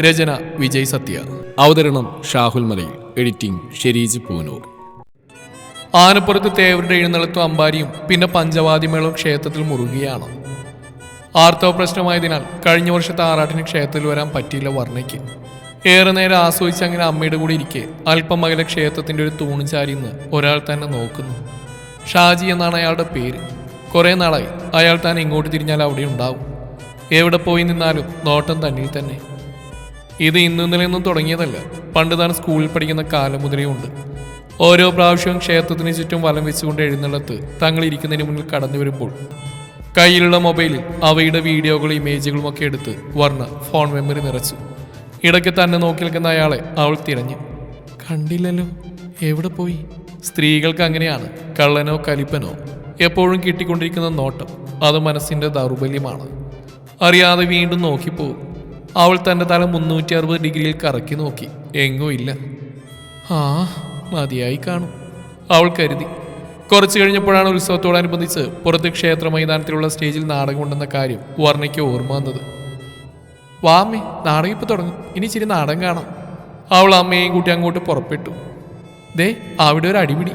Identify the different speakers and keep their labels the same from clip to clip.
Speaker 1: രചന വിജയ് സത്യ. അവതരണം ഷാഹുൽ മലയിൽ. എഡിറ്റിംഗ് ഷെരീജ് പൂനൂർ. ആനപ്പുറത്ത് തേവരുടെ എഴുന്നള്ളത്തും അമ്പാരിയും പിന്നെ പഞ്ചവാദ്യമേളവും ക്ഷേത്രത്തിൽ മുറുകയാണ്. ആർത്തവ പ്രശ്നമായതിനാൽ കഴിഞ്ഞ വർഷത്തെ ആറാട്ടിന് ക്ഷേത്രത്തിൽ വരാൻ പറ്റിയില്ല വർണ്ണയ്ക്ക്. ഏറെ നേരം ആസ്വദിച്ച് അങ്ങനെ അമ്മയുടെ കൂടെ ഇരിക്കെ അല്പം അകലെ ക്ഷേത്രത്തിന്റെ ഒരു തൂണും ചാരിന്ന് ഒരാൾ തന്നെ നോക്കുന്നു. ഷാജി എന്നാണ് അയാളുടെ പേര്. കുറെ നാളായി അയാൾ താൻ ഇങ്ങോട്ട് തിരിഞ്ഞാൽ അവിടെ ഉണ്ടാവും. എവിടെ പോയി നിന്നാലും നോട്ടം തന്നിൽ തന്നെ. ഇത് ഇന്നലെയൊന്നും തുടങ്ങിയതല്ല. പണ്ട് താൻ സ്കൂളിൽ പഠിക്കുന്ന കാലം മുതലേ ഉണ്ട്. ഓരോ പ്രാവശ്യവും ക്ഷേത്രത്തിന് ചുറ്റും വലം വെച്ചുകൊണ്ട് എഴുന്നള്ളത്ത് തങ്ങൾ ഇരിക്കുന്നതിന് മുന്നിൽ കടന്നു വരുമ്പോൾ കയ്യിലുള്ള മൊബൈലിൽ അവയുടെ വീഡിയോകളും ഇമേജുകളും ഒക്കെ എടുത്ത് വർണ്ണ ഫോൺ മെമ്മറി നിറച്ചു. ഇടയ്ക്ക് തന്നെ നോക്കി നിൽക്കുന്ന അയാളെ അവൾ തിരഞ്ഞു. കണ്ടില്ലല്ലോ, എവിടെ പോയി? സ്ത്രീകൾക്ക് അങ്ങനെയാണ്. കള്ളനോ കലിപ്പനോ എപ്പോഴും കിട്ടിക്കൊണ്ടിരിക്കുന്ന നോട്ടം അത് മനസ്സിന്റെ ദൗർബല്യമാണ്. അറിയാതെ വീണ്ടും നോക്കിപ്പോവും. അവൾ തൻ്റെ തല 360 ഡിഗ്രിയിൽ കറക്കി നോക്കി. എങ്ങോ ഇല്ല. ആ, മതിയായി കാണും അവൾ കരുതി. കുറച്ചു കഴിഞ്ഞപ്പോഴാണ് ഉത്സവത്തോടനുബന്ധിച്ച് പുറത്ത് ക്ഷേത്ര മൈതാനത്തിലുള്ള സ്റ്റേജിൽ നാടകം ഉണ്ടെന്ന കാര്യം വർണ്ണയ്ക്ക് ഓർമ്മ വന്നത്. വാമ്മേ, നാടകം ഇപ്പം തുടങ്ങും, ഇനി ഇച്ചിരി നാടകം കാണാം. അവൾ അമ്മയെയും കൂട്ടി അങ്ങോട്ട് പുറപ്പെട്ടു. ദേ, അവിടെ ഒരു അടിപിടി.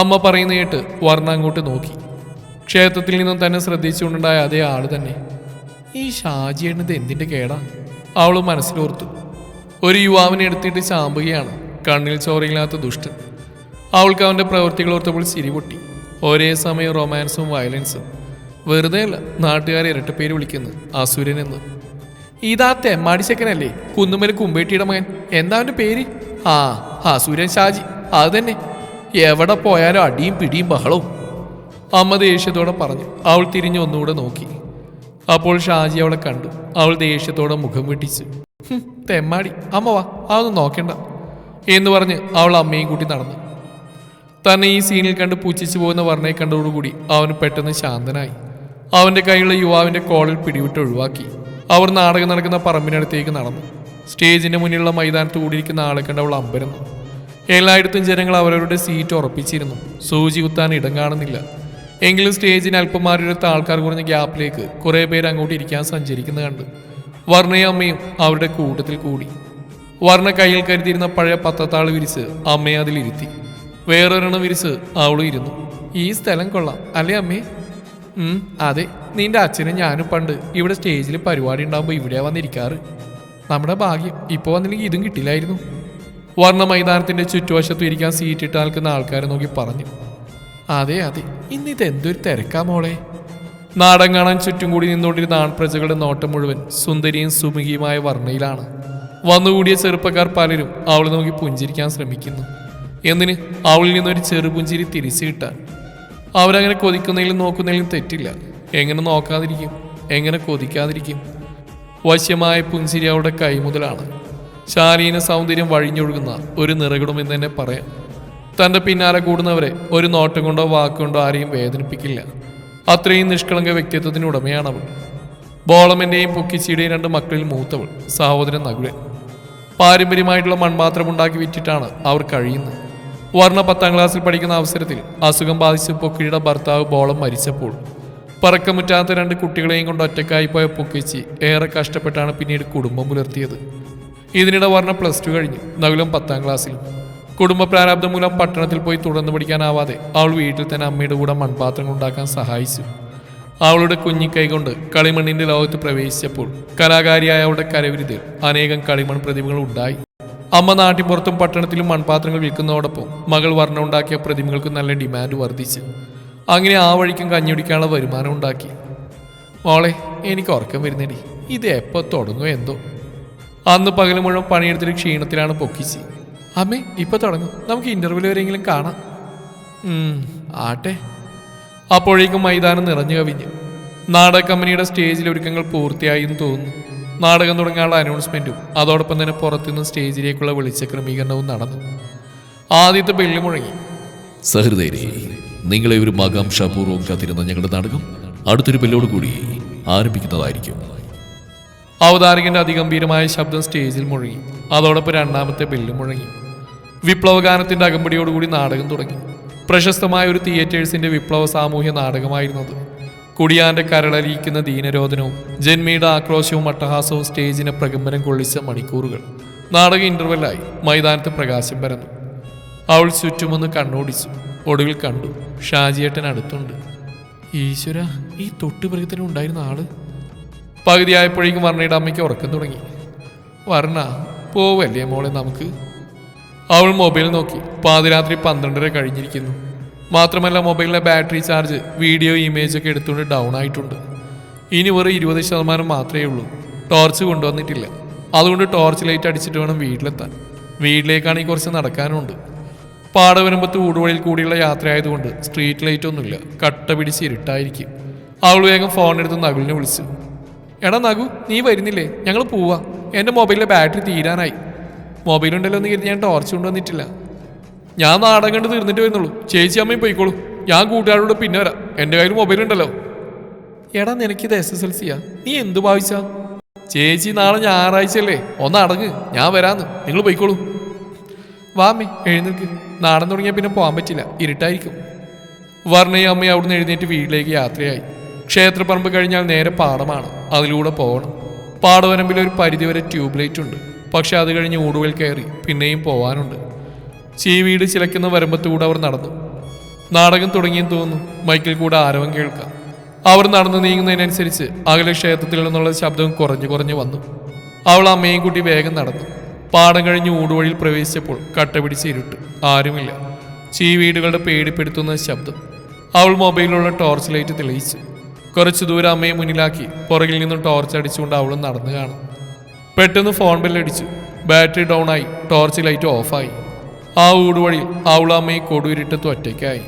Speaker 1: അമ്മ പറയുന്ന കേട്ട് വർണ്ണ അങ്ങോട്ട് നോക്കി. ക്ഷേത്രത്തിൽ നിന്നും തന്നെ ശ്രദ്ധിച്ചുകൊണ്ടുണ്ടായ അതേ ആള് തന്നെ. ഈ ഷാജി എണ്ണത് എന്തിൻ്റെ കേടാ? അവൾ മനസ്സിലോർത്തു. ഒരു യുവാവിനെ എടുത്തിട്ട് ചാമ്പുകയാണ്. കണ്ണിൽ ചോരയില്ലാത്ത ദുഷ്ടൻ. അവൾക്ക് അവൻ്റെ പ്രവൃത്തികൾ ഓർത്തപ്പോൾ ചിരി പൊട്ടി. ഒരേ സമയം റൊമാൻസും വയലൻസും. വെറുതെ അല്ല നാട്ടുകാരെ ഇരട്ടപ്പേര് വിളിക്കുന്നു, അസുരനെന്ന്. ഇതാ തെമ്മാടിച്ചക്കനല്ലേ, കുന്നുമല കുമ്പേട്ടിയുടെ മകൻ. എന്താ അവൻ്റെ പേര്? ആ, അസുരൻ ഷാജി. അത് തന്നെ. എവിടെ പോയാലും അടിയും പിടിയും ബഹളവും. അമ്മ ദേഷ്യത്തോടെ പറഞ്ഞു. അവൾ തിരിഞ്ഞ് ഒന്നുകൂടെ നോക്കി. അപ്പോൾ ഷാജി അവളെ കണ്ടു. അവൾ ദേഷ്യത്തോടെ മുഖം വെട്ടിച്ചു. തെമ്മാടി, അമ്മ വാ, അതൊന്നും നോക്കണ്ട എന്ന് പറഞ്ഞ് അവൾ അമ്മയും കൂട്ടി നടന്നു. തന്നെ ഈ സീനിൽ കണ്ട് പൂച്ചിച്ചു പോകുന്ന വർണ്ണയെ കണ്ടതോടുകൂടി അവന് പെട്ടെന്ന് ശാന്തനായി. അവൻ്റെ കൈയുള്ള യുവാവിൻ്റെ കോളിൽ പിടിവിട്ട് ഒഴിവാക്കി. അവർ നാടകം നടക്കുന്ന പറമ്പിനടുത്തേക്ക് നടന്നു. സ്റ്റേജിൻ്റെ മുന്നിലുള്ള മൈതാനത്ത് കൂടിയിരിക്കുന്ന ആളെ കണ്ട് അവൾ അമ്പരന്നു. എല്ലായിടത്തും ജനങ്ങൾ അവരവരുടെ സീറ്റ് ഉറപ്പിച്ചിരുന്നു. സൂചി കുത്താൻ ഇടം കാണുന്നില്ല. എങ്കിലും സ്റ്റേജിന് അല്പം മാറിയെടുത്ത ആൾക്കാർ കുറഞ്ഞ ഗ്യാപ്പിലേക്ക് കുറേ പേര് അങ്ങോട്ട് ഇരിക്കാൻ സഞ്ചരിക്കുന്ന കണ്ട് വർണ്ണയും അമ്മയും അവരുടെ കൂട്ടത്തിൽ കൂടി. വർണ്ണ കയ്യിൽ കരുതിയിരുന്ന പഴയ പത്രത്താൾ വിരിച്ച് അമ്മയെ അതിലിരുത്തി. വേറൊരെണ്ണം വിരിച്ച് അവളും ഇരുന്നു. ഈ സ്ഥലം കൊള്ളാം അല്ലേ അമ്മേ? അതെ, നിന്റെ അച്ഛനും ഞാനും പണ്ട് ഇവിടെ സ്റ്റേജിൽ പരിപാടി ഉണ്ടാകുമ്പോൾ ഇവിടെയാ വന്നിരിക്കാറ്. നമ്മുടെ ഭാഗ്യം, ഇപ്പോൾ വന്നില്ലെങ്കിൽ ഇതും കിട്ടില്ലായിരുന്നു. വർണ്ണ മൈതാനത്തിന്റെ ചുറ്റുവശത്ത് ഇരിക്കാൻ സീറ്റിട്ട് നിൽക്കുന്ന ആൾക്കാരെ നോക്കി പറഞ്ഞു. അതെ അതെ, ഇന്നിത് എന്തൊരു തിരക്കാ മോളെ. നാടകം കാണാൻ ചുറ്റും കൂടി നിന്നുകൊണ്ടിരുന്ന ആൺപ്രജകളുടെ നോട്ടം മുഴുവൻ സുന്ദരിയും സുമുഖിയുമായ വർണ്ണയിലാണ്. വന്നുകൂടിയ ചെറുപ്പക്കാർ പലരും അവളെ നോക്കി പുഞ്ചിരിക്കാൻ ശ്രമിക്കുന്നു. എന്തിന്? അവളിൽ നിന്നൊരു ചെറുപുഞ്ചിരി തിരിച്ചു കിട്ടാൻ. അവരങ്ങനെ കൊതിക്കുന്നതിലും നോക്കുന്നതിലും തെറ്റില്ല. എങ്ങനെ നോക്കാതിരിക്കും? എങ്ങനെ കൊതിക്കാതിരിക്കും? വശ്യമായ പുഞ്ചിരി അവളുടെ കൈമുതലാണ്. ശാലീന സൗന്ദര്യം വഴിഞ്ഞൊഴുകുന്ന ഒരു നിറകുടം എന്ന് തന്നെ പറയാം. തൻ്റെ പിന്നാലെ കൂടുന്നവരെ ഒരു നോട്ടം കൊണ്ടോ വാക്കുകൊണ്ടോ ആരെയും വേദനിപ്പിക്കില്ല. അത്രയും നിഷ്കളങ്ക വ്യക്തിത്വത്തിന് ഉടമയാണവൾ. ബോളമ്മൻ്റെയും പൊക്കിച്ചിയുടെയും 2 മക്കളിൽ മൂത്തവൾ, സഹോദരൻ നകുലൻ. പാരമ്പര്യമായിട്ടുള്ള മൺപാത്രം ഉണ്ടാക്കി വിറ്റിട്ടാണ് അവർ കഴിയുന്നത്. വർണ്ണ 10ാം ക്ലാസ്സിൽ പഠിക്കുന്ന അവസരത്തിൽ അസുഖം ബാധിച്ച് പൊക്കിയുടെ ഭർത്താവ് ബോളം മരിച്ചപ്പോൾ പറക്കമുറ്റാത്ത 2 കുട്ടികളെയും കൊണ്ട് ഒറ്റക്കായി പോയ പൊക്കിച്ചി ഏറെ കഷ്ടപ്പെട്ടാണ് പിന്നീട് കുടുംബം പുലർത്തിയത്. ഇതിനിടെ വർണ്ണ +2 കഴിഞ്ഞു. നകുലം 10ാം ക്ലാസ്സിലും. കുടുംബ പ്രാരാബ്ദം മൂലം പട്ടണത്തിൽ പോയി തുടർന്ന് പഠിക്കാനാവാതെ അവൾ വീട്ടിൽ തന്നെ അമ്മയുടെ കൂടെ മൺപാത്രങ്ങൾ ഉണ്ടാക്കാൻ സഹായിച്ചു. അവളുടെ കുഞ്ഞിക്കൈ കൊണ്ട് കളിമണ്ണിന്റെ ലോകത്ത് പ്രവേശിച്ചപ്പോൾ കലാകാരിയായ അവളുടെ കരവിരുതിൽ അനേകം കളിമൺ പ്രതിമകൾ ഉണ്ടായി. അമ്മ നാട്ടിൻപുറത്തും പട്ടണത്തിലും മൺപാത്രങ്ങൾ വിൽക്കുന്നതോടൊപ്പം മകൾ വർണ്ണ ഉണ്ടാക്കിയ പ്രതിമകൾക്ക് നല്ല ഡിമാൻഡ് വർദ്ധിച്ചു. അങ്ങനെ ആ വഴിക്കും കഞ്ഞുടിക്കാനുള്ള വരുമാനം ഉണ്ടാക്കി. മോളെ, എനിക്ക് ഉറക്കം വരുന്നേടി. ഇത് എപ്പോൾ തുടങ്ങുമോ എന്തോ. അന്ന് പകൽ മുഴുവൻ പണിയെടുത്തിട്ട് ക്ഷീണത്തിലാണ് പൊക്കിച്ച്. അമ്മേ, ഇപ്പൊ തുടങ്ങും, നമുക്ക് ഇന്റർവ്യൂ വരെയെങ്കിലും കാണാം. ആട്ടെ. അപ്പോഴേക്കും മൈതാനം നിറഞ്ഞു കവിഞ്ഞു. നാടക കമ്പനിയുടെ സ്റ്റേജിൽ ഒരുക്കങ്ങൾ പൂർത്തിയായി എന്ന് തോന്നുന്നു. നാടകം തുടങ്ങാനുള്ള അനൗൺസ്മെന്റും അതോടൊപ്പം തന്നെ പുറത്തുനിന്ന് സ്റ്റേജിലേക്കുള്ള വെളിച്ച ക്രമീകരണവും നടന്നു. ആദ്യത്തെ ബെല്ല് മുഴങ്ങി.
Speaker 2: സഹൃദയരെ, നിങ്ങളെ ഒരു ആകാംക്ഷാപൂർവ്വം കാത്തിരുന്ന ഞങ്ങളുടെ നാടകം അടുത്തൊരു ബെല്ലോട് കൂടി ആരംഭിക്കുന്നതായിരിക്കും.
Speaker 1: അവതാരകന്റെ അതിഗംഭീരമായ ശബ്ദം സ്റ്റേജിൽ മുഴങ്ങി. അതോടൊപ്പം 2ാമത്തെ ബെല്ല് മുഴങ്ങി. വിപ്ലവഗാനത്തിന്റെ അകമ്പടിയോടുകൂടി നാടകം തുടങ്ങി. പ്രശസ്തമായ ഒരു തിയേറ്റേഴ്സിന്റെ വിപ്ലവ സാമൂഹ്യ നാടകമായിരുന്നത്. കുടിയാന്റെ കരളലിയിക്കുന്ന ദീനരോധനവും ജന്മിയുടെ ആക്രോശവും അട്ടഹാസവും സ്റ്റേജിനെ പ്രകമ്പനം കൊള്ളിച്ച മണിക്കൂറുകൾ. നാടക ഇന്റർവെല്ലായി. മൈതാനത്ത് പ്രകാശം പരന്നു. അവൾ ചുറ്റുമൊന്ന് കണ്ണോടിച്ചു. ഒടുവിൽ കണ്ടു, ഷാജിയേട്ടൻ അടുത്തുണ്ട്. ഈശ്വര, ഈ തൊട്ടുപിറകത്തിനും ഉണ്ടായിരുന്ന ആള്. പകുതിയായപ്പോഴേക്കും വർണ്ണയുടെ അമ്മയ്ക്ക് ഉറക്കം തുടങ്ങി. വർണ്ണ, പോവല്ലേ മോളെ നമുക്ക്? അവൾ മൊബൈൽ നോക്കി. പാതിരാത്രി 12:30 കഴിഞ്ഞിരിക്കുന്നു. മാത്രമല്ല മൊബൈലിലെ ബാറ്ററി ചാർജ്, വീഡിയോ, ഇമേജൊക്കെ എടുത്തുകൊണ്ട് ഡൗൺ ആയിട്ടുണ്ട്. ഇനി വെറും 20% മാത്രമേ ഉള്ളൂ. ടോർച്ച് കൊണ്ടുവന്നിട്ടില്ല. അതുകൊണ്ട് ടോർച്ച് ലൈറ്റ് അടിച്ചിട്ട് വേണം വീട്ടിലെത്താൻ. വീട്ടിലേക്കാണെങ്കിൽ കുറച്ച് നടക്കാനുണ്ട്. പാടവരമ്പത്ത് ഊടുവഴിയിൽ കൂടിയുള്ള യാത്രയായതുകൊണ്ട് സ്ട്രീറ്റ് ലൈറ്റ് ഒന്നുമില്ല. കട്ട പിടിച്ച് ഇരുട്ടായിരിക്കും. അവൾ വേഗം ഫോണെടുത്ത് നകുലിനെ വിളിച്ചു. എടാ നഗു, നീ വരുന്നില്ലേ? ഞങ്ങൾ പോവാ. എൻ്റെ മൊബൈലിലെ ബാറ്ററി തീരാനായി. മൊബൈലുണ്ടല്ലോ എന്ന് കരുതി ഞാൻ ടോർച്ച് കൊണ്ടുവന്നിട്ടില്ല. ഞാൻ നാടകം കണ്ട് തീർന്നിട്ട് വരുന്നുള്ളൂ. ചേച്ചി അമ്മയും പോയിക്കോളൂ. ഞാൻ കൂട്ടുകാരോട് പിന്നെ വരാം. എൻ്റെ കയ്യിൽ മൊബൈലുണ്ടല്ലോ. എടാ, നിനക്കിത് SSLCയാ? നീ എന്ത് ഭാവിച്ചാ? ചേച്ചി, നാളെ ഞായറാഴ്ചയല്ലേ, ഒന്ന് അടങ്ങ്. ഞാൻ വരാന്ന്. നിങ്ങൾ പോയിക്കോളൂ. വാമേ, എഴുന്നേൽക്ക്. നാടൻ തുടങ്ങിയാൽ പിന്നെ പോകാൻ പറ്റില്ല, ഇരുട്ടായിരിക്കും. വർണ്ണയും അമ്മയും അവിടുന്ന് എഴുന്നേറ്റ് വീട്ടിലേക്ക് യാത്രയായി. ക്ഷേത്രപ്പറമ്പ് കഴിഞ്ഞാൽ നേരെ പാടമാണ്. അതിലൂടെ പോകണം. പാടവരമ്പിൽ ഒരു പരിധിവരെ ട്യൂബ് ലൈറ്റ് ഉണ്ട്. പക്ഷെ അത് കഴിഞ്ഞ് ഊടുവൽ കയറി പിന്നെയും പോവാനുണ്ട്. ചീവീട് ചിലയ്ക്കുന്ന വരമ്പത്തുകൂടെ അവർ നടന്നു. നാടകം തുടങ്ങിയെന്ന് തോന്നുന്നു. മൈക്കിൽ കൂടെ ആരവം കേൾക്കാം. അവർ നടന്നു നീങ്ങുന്നതിനനുസരിച്ച് അകലെ ക്ഷേത്രത്തിൽ നിന്നുള്ള ശബ്ദം കുറഞ്ഞു കുറഞ്ഞു വന്നു. അവൾ അമ്മയും കൂട്ടി വേഗം നടന്നു. പാടം കഴിഞ്ഞ് ഊടുവഴിയിൽ പ്രവേശിച്ചപ്പോൾ കട്ട പിടിച്ച് ഇരുട്ട്. ആരുമില്ല. ചീവീടുകളുടെ പേടിപ്പെടുത്തുന്ന ശബ്ദം. അവൾ മൊബൈലിലുള്ള ടോർച്ച് ലൈറ്റ് തെളിയിച്ചു. കുറച്ചു ദൂരം അമ്മയെ മുന്നിലാക്കി പുറകിൽ നിന്നും ടോർച്ച് അടിച്ചുകൊണ്ട് അവളും നടന്നു കാണും. പെട്ടെന്ന് ഫോൺ ബെല്ലടിച്ചു. ബാറ്ററി ഡൗൺ ആയി. ടോർച്ച് ലൈറ്റ് ഓഫായി. ആ ഊടുവഴിയിൽ അവളും അമ്മയും കൊടുവിരിട്ടത്ത് ഒറ്റയ്ക്കായി.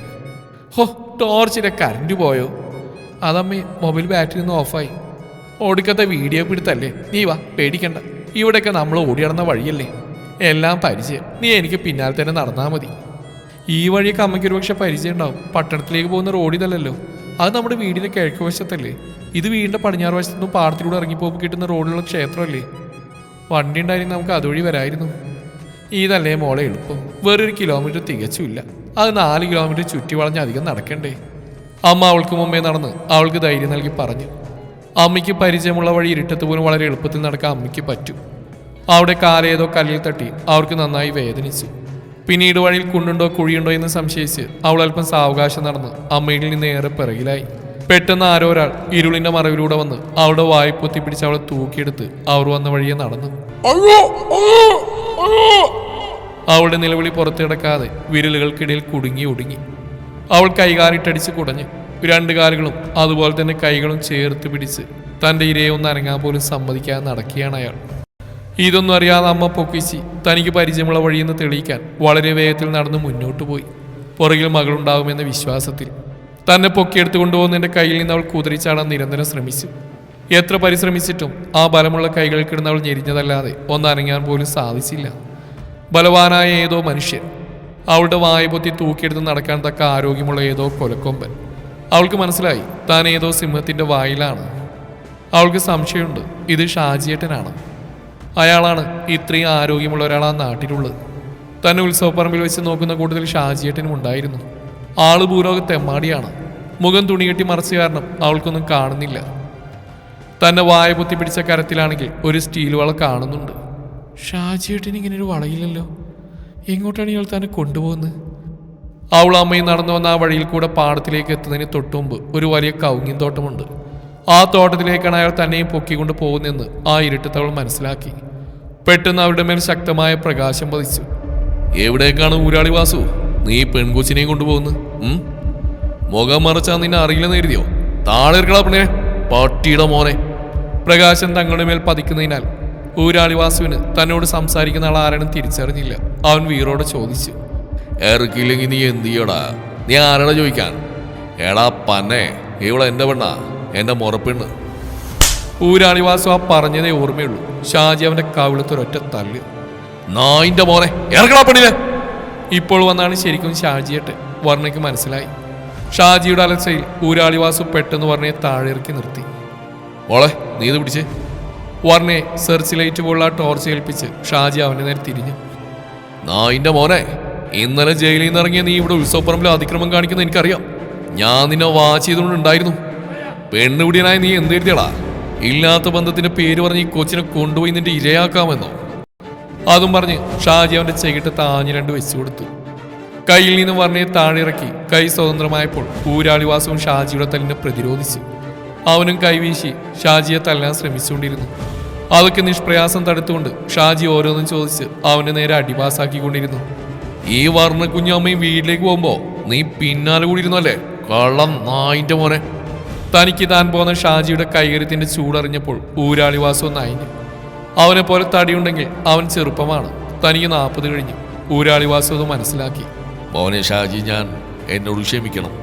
Speaker 1: ഹോ, ടോർച്ചിലെ കറണ്ട് പോയോ? അതമ്മേ, മൊബൈൽ ബാറ്ററി ഒന്നും ഓഫായി. ഓടിക്കത്തെ വീഡിയോ പിടുത്തല്ലേ? നീ വാ, പേടിക്കണ്ട. ഇവിടെയൊക്കെ നമ്മൾ ഓടി നടന്ന വഴിയല്ലേ, എല്ലാം പരിചയം. നീ എനിക്ക് പിന്നാലെ തന്നെ നടന്നാൽ മതി. ഈ വഴിയൊക്കെ അമ്മയ്ക്ക് ഒരുപക്ഷെ പരിചയം ഉണ്ടാവും. പട്ടണത്തിലേക്ക് പോകുന്ന റോഡിതല്ലല്ലോ. അത് നമ്മുടെ വീടിൻ്റെ കിഴക്ക് വശത്തല്ലേ. ഇത് വീടിൻ്റെ പടിഞ്ഞാറ് വശത്തുനിന്നും പാടത്തിലൂടെ ഇറങ്ങിപ്പോകുമ്പോൾ കിട്ടുന്ന റോഡിലുള്ള ക്ഷേത്രമല്ലേ. വണ്ടി ഉണ്ടായിരുന്നു, നമുക്ക് അതുവഴി വരായിരുന്നു. ഇതല്ലേ മോളെ എളുപ്പം. വേറൊരു കിലോമീറ്റർ തികച്ചുമില്ല. അത് 4 കിലോമീറ്റർ ചുറ്റി വളഞ്ഞ് അധികം നടക്കണ്ടേ? അമ്മ അവൾക്ക് മുമ്പേ നടന്ന് അവൾക്ക് ധൈര്യം നൽകി പറഞ്ഞു. അമ്മയ്ക്ക് പരിചയമുള്ള വഴി ഇരുട്ടത്ത് പോലും വളരെ എളുപ്പത്തിൽ നടക്കാൻ അമ്മയ്ക്ക് പറ്റും. അവിടെ കാലേതോ കല്ലിൽ തട്ടി അവർക്ക് നന്നായി വേദനിച്ചു. പിന്നീട് വഴിയിൽ കുണ്ടുണ്ടോ കുഴിയുണ്ടോ എന്ന് സംശയിച്ച് അവൾ അല്പം സാവകാശം നടന്ന് അമ്മയിൽ നിന്ന് ഏറെ പിറകിലായി. പെട്ടെന്ന് ആരോ ഒരാൾ ഇരുളിന്റെ മറവിലൂടെ വന്ന് അവളുടെ വായ പൊത്തിപ്പിടിച്ച് അവളെ തൂക്കിയെടുത്ത് അവർ വന്ന വഴിയെ നടന്നു. അവളുടെ നിലവിളി പുറത്തിടക്കാതെ വിരലുകൾക്കിടയിൽ കുടുങ്ങി ഒടുങ്ങി. അവൾ കൈകാലിട്ടടിച്ച് കുടഞ്ഞു. 2 കാലുകളും അതുപോലെ തന്നെ കൈകളും ചേർത്ത് പിടിച്ച് തൻ്റെ ഇരയെ ഒന്ന് അനങ്ങാൻ പോലും സമ്മതിക്കാതെ നടക്കുകയാണ് അയാൾ. ഇതൊന്നും അറിയാതെ അമ്മ പൊക്കിച്ച് തനിക്ക് പരിചയമുള്ള വഴിയെന്ന് തെളിയിക്കാൻ വളരെ വേഗത്തിൽ നടന്ന് മുന്നോട്ട് പോയി. പുറകിൽ മകളുണ്ടാവുമെന്ന വിശ്വാസത്തിൽ തന്നെ പൊക്കിയെടുത്ത് കൊണ്ടുപോകുന്നതിൻ്റെ കയ്യിൽ നിന്ന് അവൾ കുതിരിച്ചാടാൻ നിരന്തരം ശ്രമിച്ചു. എത്ര പരിശ്രമിച്ചിട്ടും ആ ബലമുള്ള കൈകളിൽ കിടന്ന് അവൾ ഞെരിഞ്ഞതല്ലാതെ ഒന്ന് അനങ്ങാൻ പോലും സാധിച്ചില്ല. ബലവാനായ ഏതോ മനുഷ്യൻ അവളുടെ വായ പൊത്തി തൂക്കിയെടുത്ത് നടക്കാൻ തക്ക ആരോഗ്യമുള്ള ഏതോ കൊലക്കൊമ്പൻ. അവൾക്ക് മനസ്സിലായി താൻ ഏതോ സിംഹത്തിൻ്റെ വായിലാണ്. അവൾക്ക് സംശയമുണ്ട്, ഇത് ഷാജിയേട്ടനാണ്. അയാളാണ് ഇത്രയും ആരോഗ്യമുള്ള ഒരാൾ ആ നാട്ടിലുള്ളത്. തന്നെ ഉത്സവപ്പറമ്പിൽ വെച്ച് നോക്കുന്ന കൂട്ടത്തിൽ ഷാജിയേട്ടനും ഉണ്ടായിരുന്നു. ആള് ഭൂലോക തെമ്മാടിയാണ്. മുഖം തുണികെട്ടി മറച്ച കാരണം അവൾക്കൊന്നും കാണുന്നില്ല. തന്നെ വായ പൊത്തി പിടിച്ച കരത്തിലാണെങ്കിൽ ഒരു സ്റ്റീൽ വള കാണുന്നുണ്ട്. ഷാജിയേട്ടന് ഇങ്ങനെ ഒരു വളയില്ലല്ലോ. എങ്ങോട്ടാണ് ഇയാൾ തന്നെ കൊണ്ടുപോകുന്നത്? അവൾ അമ്മയും നടന്നു വന്ന ആ വഴിയിൽ കൂടെ പാടത്തിലേക്ക് എത്തുന്നതിന് തൊട്ടുമുമ്പ് ഒരു വലിയ കവുങ്ങിൻ തോട്ടമുണ്ട്. ആ തോട്ടത്തിലേക്കാണ് അയാൾ തന്നെയും പൊക്കിക്കൊണ്ട് പോകുന്നതെന്ന് ആ ഇരുട്ടത്ത് അവൾ മനസ്സിലാക്കി. പെട്ടെന്ന് അവരുടെ മേൽ ശക്തമായ പ്രകാശം പതിച്ചു.
Speaker 2: എവിടേക്കാണ് ഊരാളി വാസു? നീ പെൺകൊച്ചിനെയും കൊണ്ടുപോകുന്നു? മുഖം മറച്ചാ നിന്നെ അറിയില്ലെന്ന് കരുതിയോ? താഴെ ഇറക്കടാ പെണ്ണേ, പട്ടിയുടെ മോനെ.
Speaker 1: പ്രകാശം തങ്ങളുടെ മേൽ പതിക്കുന്നതിനാൽ ഊരാളി വാസുവിന് തന്നോട് സംസാരിക്കുന്ന ആൾ ആരാണെന്ന് തിരിച്ചറിഞ്ഞില്ല. അവൻ വീറോടെ ചോദിച്ചു,
Speaker 2: ഇറക്കില്ലെങ്കിൽ നീ എന്ത് ചെയ്യടാ? നീ ആരാടാ ചോദിക്കാൻ? എടാ പന്നെ, ഇവിടെ എൻ്റെ പെണ്ണാ, എൻ്റെ മുറപ്പെണ്ണ്.
Speaker 1: ഊരാളി വാസു ആ പറഞ്ഞതേ ഓർമ്മയുള്ളൂ. ഷാജി അവന്റെ കവിളത്തൊരൊറ്റ തല്ല്.
Speaker 2: നായിന്റെ മോനെ, ഇറക്കടാ പെണ്ണിനെ.
Speaker 1: ഇപ്പോൾ വന്നാണ് ശരിക്കും ഷാജിയേട്ട്. വർണ്ണയ്ക്ക് മനസ്സിലായി. ഷാജിയുടെ അലർച്ചയിൽ ഊരാളി വാസു പെട്ടെന്ന് വർണ്ണയെ താഴെ ഇറക്കി നിർത്തി.
Speaker 2: മോളെ, നീ ഇത് പിടിച്ചേ.
Speaker 1: വർണ്ണയെ സെർച്ച് ലൈറ്റ് പോലുള്ള ടോർച്ച് ഏൽപ്പിച്ച് ഷാജി അവന്റെ നേരെ തിരിഞ്ഞു.
Speaker 2: നായിന്റെ മോനെ, ഇന്നലെ ജയിലിൽ നിന്ന് ഇറങ്ങിയ നീ ഇവിടെ ഉത്സവപ്പറമ്പിൽ അതിക്രമം കാണിക്കുന്ന എനിക്കറിയാം. ഞാൻ നിന്നെ വാച്ച് ചെയ്തുകൊണ്ടുണ്ടായിരുന്നു. പെണ്ണുപിടിയനായി നീ എന്ത് കരുതിയടാ? ഇല്ലാത്ത ബന്ധത്തിന്റെ പേര് പറഞ്ഞ് ഈ കൊച്ചിനെ കൊണ്ടുപോയി നിന്റെ ഇരയാക്കാമെന്നോ?
Speaker 1: അതും പറഞ്ഞ് ഷാജി അവന്റെ ചെകിട്ട് താഞ്ഞു രണ്ട് വെച്ചു കൊടുത്തു. കയ്യിൽ നിന്ന് വർണ്ണയെ താഴെയിറക്കി കൈ സ്വതന്ത്രമായപ്പോൾ ഊരാളിവാസവും ഷാജിയുടെ തല്ലിനെ പ്രതിരോധിച്ചു. അവനും കൈവീശി ഷാജിയെ തല്ലാൻ ശ്രമിച്ചുകൊണ്ടിരുന്നു. അതൊക്കെ നിഷ്പ്രയാസം തടുത്തുകൊണ്ട് ഷാജി ഓരോന്നും ചോദിച്ച് അവന്റെ നേരെ അടിപാസാക്കിക്കൊണ്ടിരുന്നു.
Speaker 2: ഈ വർണ്ണ കുഞ്ഞമ്മയും വീട്ടിലേക്ക് പോകുമ്പോ നീ പിന്നാലെ കൂടി ഇരുന്നല്ലേ കള്ളം നായിന്റെ മോനെ.
Speaker 1: തനിക്ക് താൻ പോന്ന ഷാജിയുടെ കൈകര്യത്തിന്റെ ചൂടറിഞ്ഞപ്പോൾ ഊരാളിവാസം നായിന്. അവനെ പോലെ തടിയുണ്ടെങ്കിൽ അവൻ ചെറുപ്പമാണ്, തനിക്ക് 40 കഴിഞ്ഞു. ഊരാളിവാസം അത് മനസ്സിലാക്കി.
Speaker 2: മോനെ ഷാജി, ഞാൻ എന്നോട് ക്ഷമിക്കണം.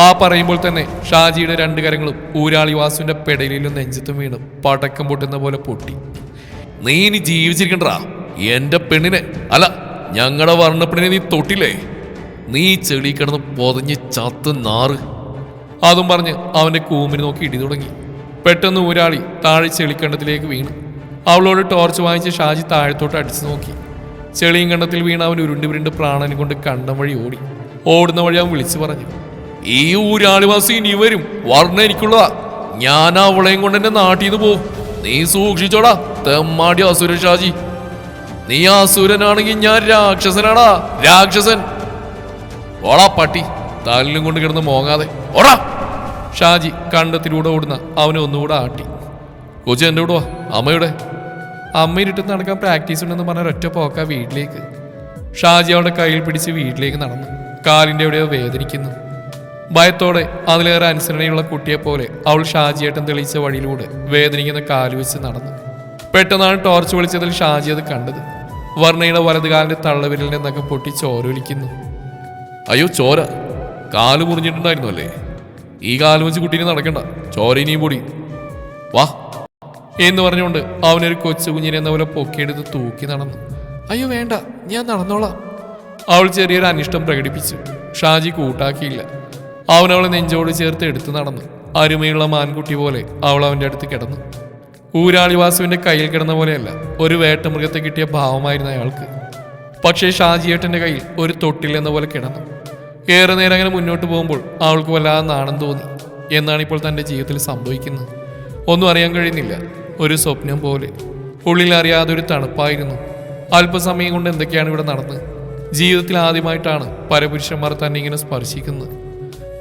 Speaker 1: ആ പറയുമ്പോൾ തന്നെ ഷാജിയുടെ 2 കരങ്ങളും ഊരാളിവാസുവിന്റെ പെടലിലും നെഞ്ചത്തും വീണ് പടക്കം പൊട്ടുന്ന പോലെ പൊട്ടി.
Speaker 2: നീ ഇനി ജീവിച്ചിരിക്കണ്ടാ. എന്റെ പെണ്ണിനെ അല്ല, ഞങ്ങളുടെ വർണ്ണപ്പെണ്ണിനെ നീ തൊട്ടില്ലേ? നീ ചെളി കിടന്ന് പൊതഞ്ഞ് ചത്ത് നാറ്.
Speaker 1: അതും പറഞ്ഞ് അവന്റെ കൂമ്പിന് നോക്കി ഇടി തുടങ്ങി. പെട്ടെന്ന് ഊരാളി താഴെ ചെളിക്കണ്ടത്തിലേക്ക് വീണു. അവളോട് ടോർച്ച് വാങ്ങിച്ച് ഷാജി താഴത്തോട്ട് അടിച്ചു നോക്കി. ചെളിയും കണ്ടത്തിൽ വീണ അവൻ ഉരുണ്ട് പ്രാണനെ കൊണ്ട് കണ്ടം വഴി ഓടി. ഓടുന്ന വഴി അവൻ വിളിച്ചു പറഞ്ഞു,
Speaker 2: ഈ ഊരാളിവാസി ഇനി വരും. വർണ്ണ എനിക്കുള്ളതാ. ഞാൻ അവളെയും കൊണ്ട് എന്റെ നാട്ടിൽ നിന്ന് പോവും. നീ സൂക്ഷിച്ചോടാ തെമ്മാടി അസുര ഷാജി. നീ അസുരനാണെങ്കിൽ ഞാൻ രാക്ഷസനാടാ, രാക്ഷസൻ. ഓടാ പട്ടി, തല്ലും കൊണ്ട് കിടന്ന് മോങ്ങാതെ ഓടാ.
Speaker 1: ഷാജി കണ്ടത്തിലൂടെ ഓടുന്ന അവനെ ഒന്നുകൂടെ ആട്ടി.
Speaker 2: കൊച്ചു എൻ്റെ കൂടെ വാ. അമ്മയുടെ
Speaker 1: അമ്മയിരുട്ട് നടക്കാൻ പ്രാക്ടീസ് ഉണ്ടെന്ന് പറഞ്ഞ ഒറ്റ പോക്ക വീട്ടിലേക്ക്. ഷാജി അവളുടെ കയ്യിൽ പിടിച്ച് വീട്ടിലേക്ക് നടന്നു. കാലിൻ്റെ എവിടെയോ വേദനിക്കുന്നു. ഭയത്തോടെ അതിലേറെ അനുസരണയുള്ള കുട്ടിയെ പോലെ അവൾ ഷാജിയേട്ടൻ തെളിയിച്ച വഴിയിലൂടെ വേദനിക്കുന്ന കാല് വെച്ച് നടന്നു. പെട്ടെന്നാണ് ടോർച്ച് വിളിച്ചതിൽ ഷാജി അത് കണ്ടത്. വർണ്ണയുടെ വലതുകാലിന്റെ തള്ളവിരലിന്റെ നഖം പൊട്ടി ചോരൊലിക്കുന്നു.
Speaker 2: അയ്യോ ചോര, കാല് മുറിഞ്ഞിട്ടുണ്ടായിരുന്നു അല്ലേ? ഈ കാല് വെച്ച് കുട്ടീനെ നടക്കണ്ട, ചോര ഇനിയും പൊടി. വാ
Speaker 1: എന്ന് പറഞ്ഞുകൊണ്ട് അവനൊരു കൊച്ചു കുഞ്ഞിനെ എന്ന പോലെ പൊക്കിയെടുത്ത് തൂക്കി നടന്നു. അയ്യോ വേണ്ട, ഞാൻ നടന്നോളാം. അവൾ ചെറിയൊരു അനിഷ്ടം പ്രകടിപ്പിച്ചു. ഷാജി കൂട്ടാക്കിയില്ല. അവൻ അവളെ നെഞ്ചോട് ചേർത്ത് എടുത്തു നടന്നു. അരുമയുള്ള മാൻകുട്ടി പോലെ അവൾ അവൻ്റെ അടുത്ത് കിടന്നു. ഊരാളിവാസുവിന്റെ കയ്യിൽ കിടന്ന പോലെയല്ല, ഒരു വേട്ടമൃഗത്തെ കിട്ടിയ ഭാവമായിരുന്നു അയാൾക്ക്. പക്ഷേ ഷാജിയേട്ടന്റെ കയ്യിൽ ഒരു തൊട്ടിൽ എന്ന പോലെ കിടന്നു. ഏറെ നേരം അങ്ങനെ മുന്നോട്ട് പോകുമ്പോൾ അവൾക്ക് വല്ലാതെ നാണം തോന്നി. എന്നാണ് ഇപ്പോൾ തൻ്റെ ജീവിതത്തിൽ സംഭവിക്കുന്നത്. ഒന്നും അറിയാൻ കഴിയുന്നില്ല. ഒരു സ്വപ്നം പോലെ ഉള്ളിൽ അറിയാതെ ഒരു തണുപ്പായിരുന്നു. അല്പസമയം കൊണ്ട് എന്തൊക്കെയാണ് ഇവിടെ നടന്നത്? ജീവിതത്തിൽ ആദ്യമായിട്ടാണ് പരപുരുഷന്മാർ തന്നെ ഇങ്ങനെ സ്പർശിക്കുന്നത്.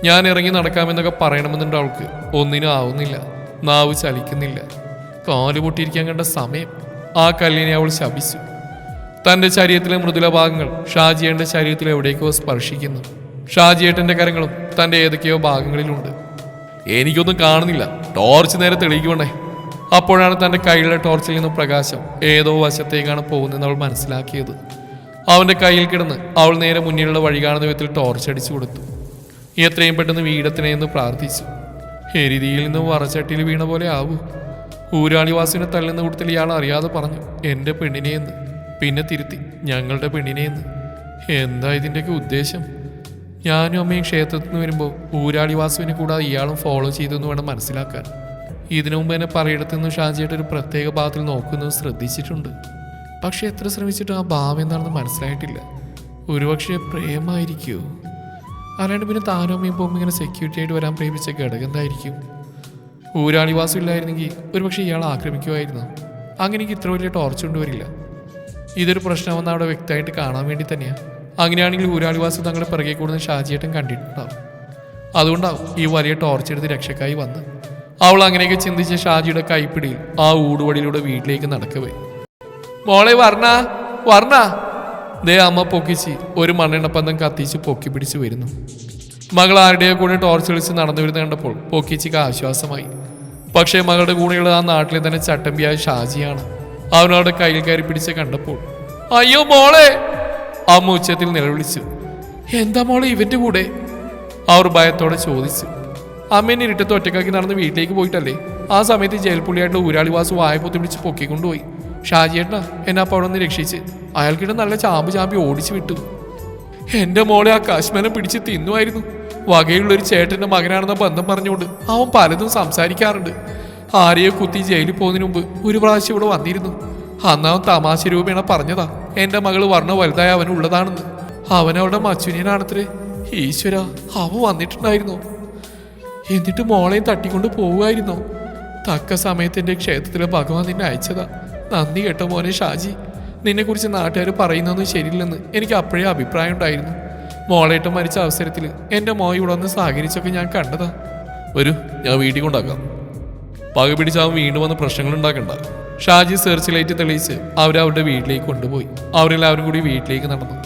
Speaker 1: ഞാൻ ഇറങ്ങി നടക്കാമെന്നൊക്കെ പറയണമെന്നുണ്ട് അവൾക്ക്. ഒന്നിനും ആവുന്നില്ല. നാവ് ചലിക്കുന്നില്ല. കാല് പൊട്ടിയിരിക്കാൻ കണ്ട സമയം. ആ കല്ലിനെ അവൾ ശപിച്ചു. തൻ്റെ ശരീരത്തിലെ മൃദുല ഭാഗങ്ങൾ ഷാജിയേട്ടൻ്റെ ശരീരത്തിൽ എവിടേക്കോ സ്പർശിക്കുന്നു. ഷാജിയേട്ടൻ്റെ കരങ്ങളും തൻ്റെ ഏതൊക്കെയോ ഭാഗങ്ങളിലുണ്ട്.
Speaker 2: എനിക്കൊന്നും കാണുന്നില്ല, ടോർച്ച് നേരെ തെളിയിക്കണേ.
Speaker 1: അപ്പോഴാണ് തൻ്റെ കയ്യിലുള്ള ടോർച്ചിൽ നിന്നും പ്രകാശം ഏതോ വശത്തേക്കാണ് പോകുന്നതെന്ന് അവൾ മനസ്സിലാക്കിയത്. അവൻ്റെ കയ്യിൽ കിടന്ന് അവൾ നേരെ മുന്നിലുള്ള വഴി കാണുന്ന വിധത്തിൽ ടോർച്ച് അടിച്ചു കൊടുത്തു. എത്രയും പെട്ടെന്ന് വീടത്തിനെന്ന് പ്രാർത്ഥിച്ചു. എരിതിയിൽ നിന്ന് വറച്ചട്ടിയിൽ വീണ പോലെ ആവൂ. ഊരാളിവാസിനെ തല്ലുന്ന കൂട്ടത്തിൽ ഇയാൾ അറിയാതെ പറഞ്ഞു എൻ്റെ പെണ്ണിനെയെന്ന്. പിന്നെ തിരുത്തി ഞങ്ങളുടെ പെണ്ണിനെയെന്ന്. എന്താ ഇതിൻ്റെയൊക്കെ ഉദ്ദേശം? ഞാനും അമ്മയും ക്ഷേത്രത്തിൽ നിന്ന് വരുമ്പോൾ ഊരാളിവാസുവിനെ കൂടാതെ ഇയാളും ഫോളോ ചെയ്തെന്ന് വേണം മനസ്സിലാക്കാൻ. ഇതിനു മുമ്പ് എന്നെ പറയിടത്തു നിന്ന് ഷാജിയായിട്ട് ഒരു പ്രത്യേക ഭാഗത്തിൽ നോക്കുന്നത് ശ്രദ്ധിച്ചിട്ടുണ്ട്. പക്ഷെ എത്ര ശ്രമിച്ചിട്ടും ആ ഭാവം എന്താണെന്ന് മനസ്സിലായിട്ടില്ല. ഒരുപക്ഷെ പ്രേമായിരിക്കുമോ? അല്ലാണ്ട് പിന്നെ താനും അമ്മയും പോകുമ്പോൾ ഇങ്ങനെ സെക്യൂരിറ്റി ആയിട്ട് വരാൻ പ്രേമിച്ച ഘടകം എന്തായിരിക്കും? ഊരാളിവാസം ഇല്ലായിരുന്നെങ്കിൽ ഒരുപക്ഷെ ഇയാൾ ആക്രമിക്കുമായിരുന്നു. അങ്ങനെ എനിക്ക് ഇത്ര വലിയ ടോർച്ച് കൊണ്ടുവരില്ല. ഇതൊരു പ്രശ്നമെന്ന് അവിടെ വ്യക്തമായിട്ട് കാണാൻ വേണ്ടി തന്നെയാണ്. അങ്ങനെയാണെങ്കിൽ ഊരാളിവാസം തങ്ങളുടെ പിറകെ കൂടുന്ന ഷാജിയേട്ടൻ കണ്ടിട്ടുണ്ടാവും. അതുകൊണ്ടാവും ഈ വലിയ ടോർച്ച് എടുത്ത് രക്ഷക്കായി വന്ന്. അവൾ അങ്ങനെയൊക്കെ ചിന്തിച്ച് ഷാജിയുടെ കൈപ്പിടിയിൽ ആ ഊടുവടിയിലൂടെ വീട്ടിലേക്ക് നടക്കവേ, മോളെ വർണ്ണ ദേ അമ്മ പൊക്കിച്ച് ഒരു മണ്ണെണ്ണപ്പന്തം കത്തിച്ച് പൊക്കി പിടിച്ച് വരുന്നു. മകൾ ആരുടെയോ കൂടെ ടോർച്ച് വിളിച്ച് നടന്നു വരുന്ന കണ്ടപ്പോൾ പൊക്കിച്ചിക്ക് ആശ്വാസമായി. പക്ഷേ മകളുടെ കൂടെയുള്ള ആ നാട്ടിലെ തന്നെ ചട്ടമ്പിയായ ഷാജിയാണ്. അവനവളുടെ കയ്യിൽ കയറി പിടിച്ച് കണ്ടപ്പോൾ അയ്യോ മോളെ, അമ്മ ഉച്ചത്തിൽ നിലവിളിച്ചു. എന്താ മോളെ ഇവന്റെ കൂടെ? അവർ ഭയത്തോടെ ചോദിച്ചു. അമ്മേനെ ഇരുട്ടത്ത് ഒറ്റക്കാക്കി നടന്ന് വീട്ടിലേക്ക് പോയിട്ടല്ലേ? ആ സമയത്ത് ജയിൽപ്പുള്ളിയായിട്ടുള്ള ഊരാളിവാസു വായ്പൊത്തി പിടിച്ച് പൊക്കിക്കൊണ്ടുപോയി. ഷാജിയേട്ടനാ എന്നെ അപ്പോൾ അവിടെ നിന്ന് രക്ഷിച്ച്. അയാൾക്കിടെ നല്ല ചാമ്പി ഓടിച്ചു വിട്ടു. എൻ്റെ മോളെ ആ കാശ്മീരം പിടിച്ച് തിന്നുമായിരുന്നു. വകയുള്ളൊരു ചേട്ടൻ്റെ മകനാണെന്ന ബന്ധം പറഞ്ഞുകൊണ്ട് അവൻ പലതും സംസാരിക്കാറുണ്ട്. ആരെയോ കുത്തി ജയിലിൽ പോകുന്നതിന് മുമ്പ് ഒരു പ്രാവശ്യം ഇവിടെ വന്നിരുന്നു. അന്നവൻ തമാശ രൂപേണ പറഞ്ഞതാ എൻ്റെ മകൾ വർണ്ണ വലുതായ അവനുള്ളതാണെന്ന്. അവനവിടെ മച്ചുനിയനാണത്രേ. ഈശ്വര, അവൻ വന്നിട്ടുണ്ടായിരുന്നു. എന്നിട്ട് മോളെയും തട്ടിക്കൊണ്ട് പോവുമായിരുന്നോ? തക്ക സമയത്ത് എൻ്റെ ക്ഷേത്രത്തിലെ ഭഗവാൻ നിന്നെ അയച്ചതാ. നന്ദി കേട്ടോ മോനെ ഷാജി. നിന്നെക്കുറിച്ച് നാട്ടുകാർ പറയുന്നതൊന്നും ശരിയില്ലെന്ന് എനിക്ക് അപ്പോഴേ അഭിപ്രായം ഉണ്ടായിരുന്നു. മോളേട്ടം മരിച്ച അവസരത്തിൽ എൻ്റെ മോൻ ഇവിടെ വന്ന് സഹകരിച്ചൊക്കെ ഞാൻ കണ്ടതാ.
Speaker 2: വരൂ, ഞാൻ വീട്ടിൽ കൊണ്ടാക്കാം. പക പിടിച്ചാവും വീണ്ടും വന്ന് പ്രശ്നങ്ങൾ ഉണ്ടാക്കണ്ട.
Speaker 1: ഷാജി സെർച്ച് ലൈറ്റ് തെളിയിച്ച് അവരവരുടെ വീട്ടിലേക്ക് കൊണ്ടുപോയി. അവരെല്ലാവരും കൂടി വീട്ടിലേക്ക് നടന്നു.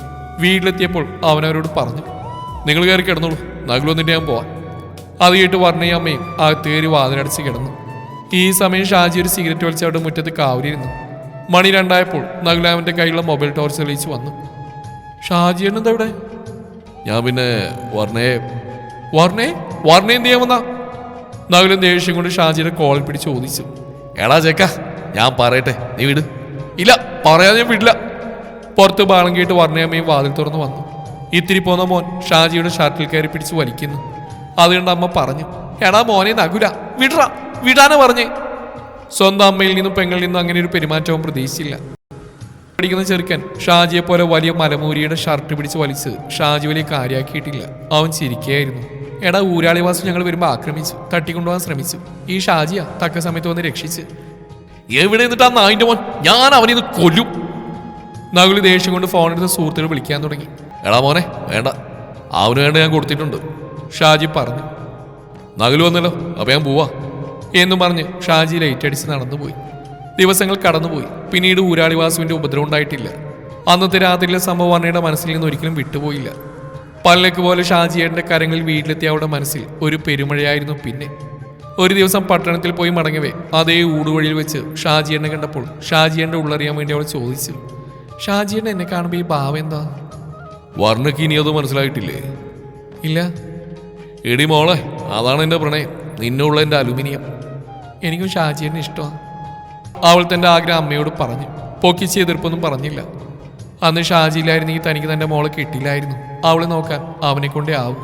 Speaker 1: വീട്ടിലെത്തിയപ്പോൾ അവനവരോട് പറഞ്ഞു,
Speaker 2: നിങ്ങൾ കയറി കിടന്നോളൂ, നഗലു വന്നിട്ട് ഞാൻ പോവാം.
Speaker 1: അത് കേട്ട് വർണ്ണയും അമ്മയും അകത്ത് കയറി വാതിലടച്ച് കിടന്നു. ഈ സമയം ഷാജി ഒരു സിഗരറ്റ് വലിച്ച് അവിടെ മുറ്റത്ത് കാവലിരുന്നു. മണി 2 നഗുല അവൻ്റെ കയ്യിലുള്ള മൊബൈൽ ടോർച്ച് തെളിയിച്ച് വന്നു. ഷാജി എന്നെന്താ ഇവിടെ?
Speaker 2: ഞാൻ പിന്നെ വർണ്ണയെ
Speaker 1: വർണ്ണ എന്ത് ചെയ്യാൻ വന്നാ? നഗുലൻ ദേഷ്യം കൊണ്ട് ഷാജിയുടെ കോളിൽ പിടിച്ച് ചോദിച്ചു.
Speaker 2: എടാ ചേക്ക, ഞാൻ പറയട്ടെ, നീ വിട്.
Speaker 1: ഇല്ല, പറയാതെ ഞാൻ വിടില്ല. പുറത്ത് ബാളം കേട്ട് വർണ്ണയമ്മയും വാതിൽ തുറന്ന് വന്നു. ഇത്തിരി പോന്ന മോൻ ഷാജിയുടെ ഷർട്ടിൽ കയറി പിടിച്ച് വലിക്കുന്നു. അതുകൊണ്ട് അമ്മ പറഞ്ഞു, എടാ മോനെ നഗുല, വിടാനാ പറഞ്ഞേ. സ്വന്തം അമ്മയിൽ നിന്നും പെങ്ങളിൽ നിന്നും അങ്ങനെ ഒരു പെരുമാറ്റവും പ്രതീക്ഷിച്ചില്ല. പഠിക്കുന്ന ചെറുക്കൻ ഷാജിയെ പോലെ വലിയ മലമൂരിയുടെ ഷർട്ട് പിടിച്ച് വലിച്ച് ഷാജി വലിയ കാര്യമാക്കിയിട്ടില്ല. അവൻ ചിരിക്കുകയായിരുന്നു. എടാ ഊരാളിവാസം ഞങ്ങൾ വരുമ്പോൾ ആക്രമിച്ചു, തട്ടിക്കൊണ്ടുപോകാൻ ശ്രമിച്ചു. ഈ ഷാജിയാ തക്ക സമയത്ത് വന്ന് രക്ഷിച്ച്.
Speaker 2: എവിടെ നിന്നിട്ടാ നായിന്റെ മോൻ? ഞാൻ അവനിന്ന് കൊല്ലും.
Speaker 1: നകുല് ദേഷ്യം കൊണ്ട് ഫോണെടുത്ത് സുഹൃത്തുക്കൾ വിളിക്കാൻ തുടങ്ങി.
Speaker 2: എടാ മോനെ, വേണ്ട, അവന് വേണ്ട ഞാൻ കൊടുത്തിട്ടുണ്ട്,
Speaker 1: ഷാജി പറഞ്ഞു.
Speaker 2: നകുല് വന്നല്ലോ, അപ്പൊ ഞാൻ പോവാ
Speaker 1: എന്നും പറഞ്ഞ് ഷാജി ലൈറ്റ് അടിച്ച് നടന്നുപോയി. ദിവസങ്ങൾ കടന്നുപോയി. പിന്നീട് ഊരാളിവാസുവിന്റെ ഉപദ്രവം ഉണ്ടായിട്ടില്ല. അന്നത്തെ രാത്രിയിലെ സംഭവം വർണ്ണയുടെ മനസ്സിൽ നിന്ന് ഒരിക്കലും വിട്ടുപോയില്ല. പല്ലക്ക് പോലെ ഷാജിയേട്ടൻ്റെ കരങ്ങളിൽ വീട്ടിലെത്തിയ അവരുടെ മനസ്സിൽ ഒരു പെരുമഴയായിരുന്നു. പിന്നെ ഒരു ദിവസം പട്ടണത്തിൽ പോയി മടങ്ങവേ അതേ ഊടുവഴിയിൽ വെച്ച് ഷാജിയേട്ടനെ കണ്ടപ്പോൾ ഷാജിയേട്ടൻ്റെ ഉള്ളറിയാൻ വേണ്ടി അവൾ ചോദിച്ചു, ഷാജിയേട്ടൻ എന്നെ കാണുമ്പോൾ ഈ ഭാവം എന്താ?
Speaker 2: വർണ്ണയ്ക്ക് ഇനി അത് മനസ്സിലായിട്ടില്ലേ?
Speaker 1: ഇല്ല.
Speaker 2: എടി മോളെ, അതാണ് എൻ്റെ പ്രണയം, നിന്നുള്ള എൻ്റെ അലുമിനിയം.
Speaker 1: എനിക്കും ഷാജിയേട്ടനെ ഇഷ്ടമാണ്. അവൾ തൻ്റെ ആഗ്രഹം അമ്മയോട് പറഞ്ഞു. പൊക്കിച്ച് എതിർപ്പൊന്നും പറഞ്ഞില്ല. അന്ന് ഷാജിയിലായിരുന്നെങ്കിൽ തനിക്ക് തൻ്റെ മോളെ കിട്ടിയില്ലായിരുന്നു. അവളെ നോക്കാൻ അവനെ കൊണ്ടേ ആവും.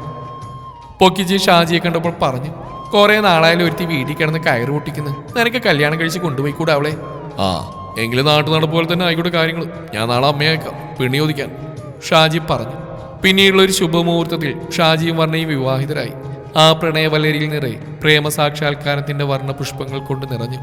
Speaker 1: പൊക്കിച്ച് ഷാജിയെ കണ്ടപ്പോൾ പറഞ്ഞു, കുറേ നാളായാലും ഒരുത്തി വീട്ടിൽ കിടന്ന് കയറ് പൊട്ടിക്കുന്നു. നിനക്ക് കല്യാണം കഴിച്ച് കൊണ്ടുപോയിക്കൂടെ അവളെ?
Speaker 2: ആ, എങ്കിലും നാട്ടു നടപ്പ് പോലെ തന്നെ ആയിക്കോട്ടെ കാര്യങ്ങൾ. ഞാൻ നാളെ അമ്മയേക്കാം പെണ്ണി ചോദിക്കാൻ,
Speaker 1: ഷാജി പറഞ്ഞു. പിന്നീടുള്ള ഒരു ശുഭമുഹൂർത്തത്തിൽ ഷാജിയും വർണ്ണയും വിവാഹിതരായി. ആ പ്രണയവലരിയിൽ നിറയെ പ്രേമസാക്ഷാത്കാരത്തിന്റെ വർണ്ണ പുഷ്പങ്ങൾ കൊണ്ട് നിറഞ്ഞു.